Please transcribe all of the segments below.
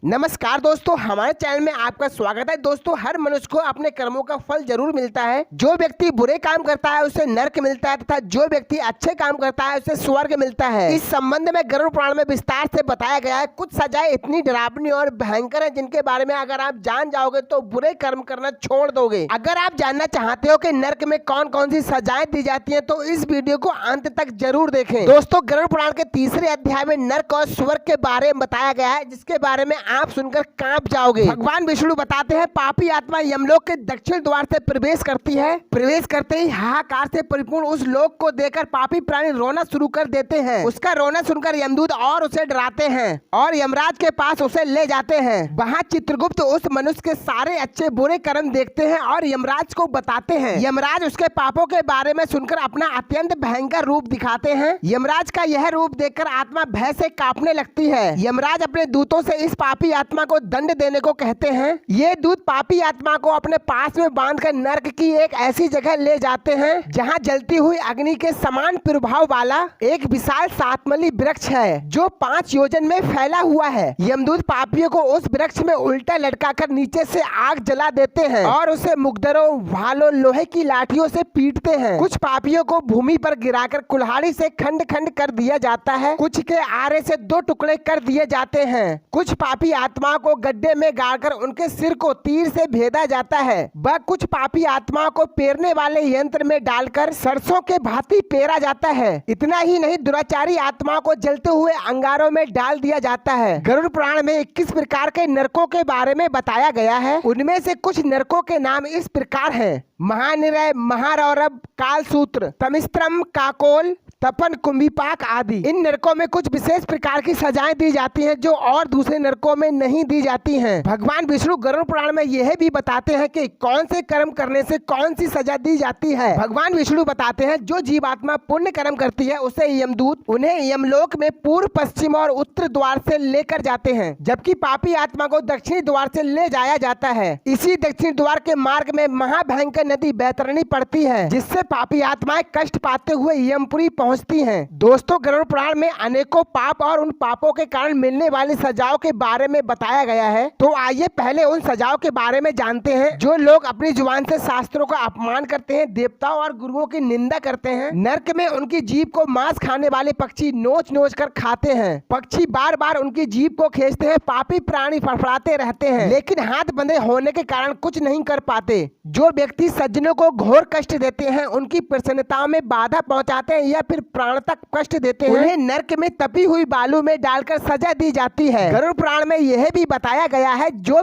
नमस्कार दोस्तों, हमारे चैनल में आपका स्वागत है। दोस्तों, हर मनुष्य को अपने कर्मों का फल जरूर मिलता है। जो व्यक्ति बुरे काम करता है उसे नरक मिलता है तथा जो व्यक्ति अच्छे काम करता है उसे स्वर्ग मिलता है। इस संबंध में गरुड़ पुराण में विस्तार से बताया गया है। कुछ सजाएं इतनी डरावनी और भयंकर है जिनके बारे में अगर आप जान जाओगे तो बुरे कर्म करना छोड़ दोगे। अगर आप जानना चाहते हो कि नरक में कौन कौन सी सजाएं दी जाती है तो इस वीडियो को अंत तक जरूर देखें। दोस्तों, गरुड़ पुराण के तीसरे अध्याय में नरक और स्वर्ग के बारे में बताया गया है, जिसके बारे में आप सुनकर कांप जाओगे। भगवान विष्णु बताते हैं, पापी आत्मा यमलोक के दक्षिण द्वार से प्रवेश करती है। प्रवेश करते ही हाहाकार से परिपूर्ण उस लोक को देखकर पापी प्राणी रोना शुरू कर देते हैं। उसका रोना सुनकर यमदूत और उसे डराते हैं और यमराज के पास उसे ले जाते हैं। वहाँ चित्रगुप्त उस मनुष्य के सारे अच्छे बुरे कर्म देखते हैं और यमराज को बताते हैं। यमराज उसके पापों के बारे में सुनकर अपना अत्यंत भयंकर रूप दिखाते हैं। यमराज का यह रूप देखकर आत्मा भय से कांपने लगती है। यमराज अपने दूतों से इस पापी आत्मा को दंड देने को कहते हैं। ये दूत पापी आत्मा को अपने पास में बांधकर नरक की एक ऐसी जगह ले जाते हैं जहां जलती हुई अग्नि के समान प्रभाव वाला एक विशाल सातमली वृक्ष है जो 5 योजन में फैला हुआ है। यमदूत पापियों को उस वृक्ष में उल्टा लटकाकर नीचे से आग जला देते हैं और उसे मुकदरों, भालों, लोहे की लाठियों से पीटते हैं। कुछ पापियों को भूमि पर गिराकर कुल्हाड़ी से खंड खंड कर दिया जाता है। कुछ के आरे से 2 टुकड़े कर दिए जाते हैं। कुछ पापी आत्माओं को गड्ढे में गाड़कर उनके सिर को तीर से भेदा जाता है। वह कुछ पापी आत्माओं को पेरने वाले यंत्र में डालकर सरसों के भांति पेरा जाता है। इतना ही नहीं, दुराचारी आत्माओं को जलते हुए अंगारों में डाल दिया जाता है। गरुड़ पुराण में 21 प्रकार के नरकों के बारे में बताया गया है। उनमें से कुछ नरकों के नाम इस प्रकार हैं: महानिरय, महारौरव, कालसूत्र, तमिस्त्रम, काकोल, तपन, कुंभीपाक आदि। इन नरकों में कुछ विशेष प्रकार की सजाएं दी जाती हैं जो और दूसरे नरकों में नहीं दी जाती हैं। भगवान विष्णु गरुड़ पुराण में यह भी बताते हैं कि कौन से कर्म करने से कौन सी सजा दी जाती है। भगवान विष्णु बताते हैं, जो जीवात्मा पुण्य कर्म करती है उसे यमदूत उन्हें यमलोक में पूर्व, पश्चिम और उत्तर द्वार से लेकर जाते हैं, जबकि पापी आत्मा को दक्षिणी द्वार से ले जाया जाता है। इसी दक्षिण द्वार के मार्ग में महाभयंकर नदी बैतरणी पड़ती है, जिससे पापी आत्माएं कष्ट पाते हुए यमपुरी पहुंचती हैं। दोस्तों, गरुड़ पुराण में अनेकों पाप और उन पापों के कारण मिलने वाली सजाओं के बारे में बताया गया है। तो आइए पहले उन सजाओं के बारे में जानते हैं। जो लोग अपनी जुबान से शास्त्रों का अपमान करते हैं, देवताओं और गुरुओं की निंदा करते हैं, नरक में उनकी जीभ को मांस खाने वाले पक्षी नोच नोच कर खाते हैं। पक्षी बार बार उनकी जीभ को खींचते हैं। पापी प्राणी फड़फड़ाते रहते हैं, लेकिन हाथ बंधे होने के कारण कुछ नहीं कर पाते। जो व्यक्ति सज्जनों को घोर कष्ट देते हैं, उनकी प्रसन्नता में बाधा पहुंचाते हैं या फिर प्राण तक कष्ट देते हैं, उन्हें नरक में तपी हुई बालू में डालकर सजा दी जाती है। गरुड़ पुराण में यह भी बताया गया है, जो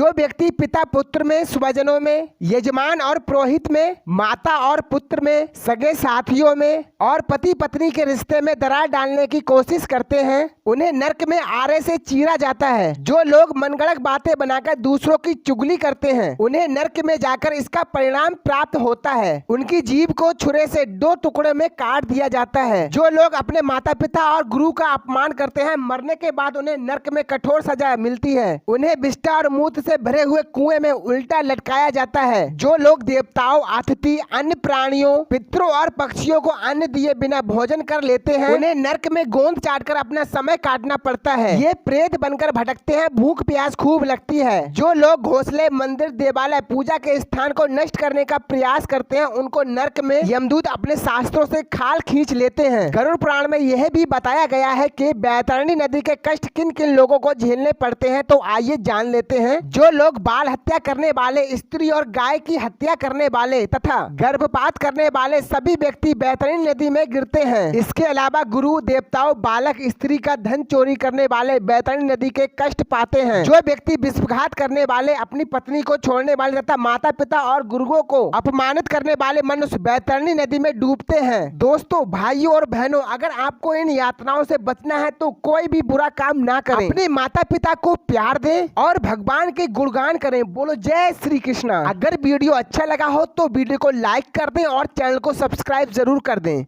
व्यक्ति पिता पुत्र में, स्वजनों में, यजमान और पुरोहित में, माता और पुत्र में, सगे साथियों में और पति पत्नी के रिश्ते में दरार डालने की कोशिश करते हैं, उन्हें नरक में आरे से चीरा जाता है। जो लोग मनगढ़ंत बातें बनाकर दूसरों की चुगली करते हैं, उन्हें नरक में जाकर इसका परिणाम प्राप्त होता है। उनकी जीभ को छुरे से 2 टुकड़े में काट दिया जाता है। जो लोग अपने माता पिता और गुरु का अपमान करते हैं, मरने के बाद उन्हें नरक में कठोर सजा मिलती है। उन्हें विष्ठा और मूत्र से भरे हुए कुएं में उल्टा लटकाया जाता है। जो लोग देवताओं, अतिथि, अन्य प्राणियों, पितरों और पक्षियों को अन्न दिए बिना भोजन कर लेते हैं, उन्हें नरक में गोंद चाटकर अपना समय काटना पड़ता है। ये प्रेत बनकर भटकते हैं। भूख प्यास खूब लगती है। जो लोग घोंसले, मंदिर, देवालय, पूजा के स्थान को नष्ट करने का प्रयास करते हैं, उनको नरक में यमदूत अपने शास्त्रों से खाल खींच लेते हैं। गरुड़ पुराण में यह भी बताया गया है कि बैतरणी नदी के कष्ट किन किन लोगों को झेलने पड़ते हैं। तो आइए जान लेते हैं। जो लोग बाल हत्या करने वाले, स्त्री और गाय की हत्या करने वाले तथा गर्भपात करने वाले सभी व्यक्ति बैतरणी नदी में गिरते हैं। इसके अलावा गुरु, देवताओं, बालक, स्त्री का धन चोरी करने वाले बैतरणी नदी के कष्ट पाते हैं। जो व्यक्ति विश्वासघात करने वाले, अपनी पत्नी को छोड़ने वाले तथा माता पिता और गुरुओं को अपमानित करने वाले मनुष्य बैतरणी नदी में डूबते हैं। दोस्तों, भाइयों और बहनों, अगर आपको इन यातनाओं से बचना है तो कोई भी बुरा काम ना करें। अपने माता पिता को प्यार दें और भगवान के गुणगान करें। बोलो जय श्री कृष्णा। अगर वीडियो अच्छा लगा हो तो वीडियो को लाइक कर दें और चैनल को सब्सक्राइब जरूर कर दें।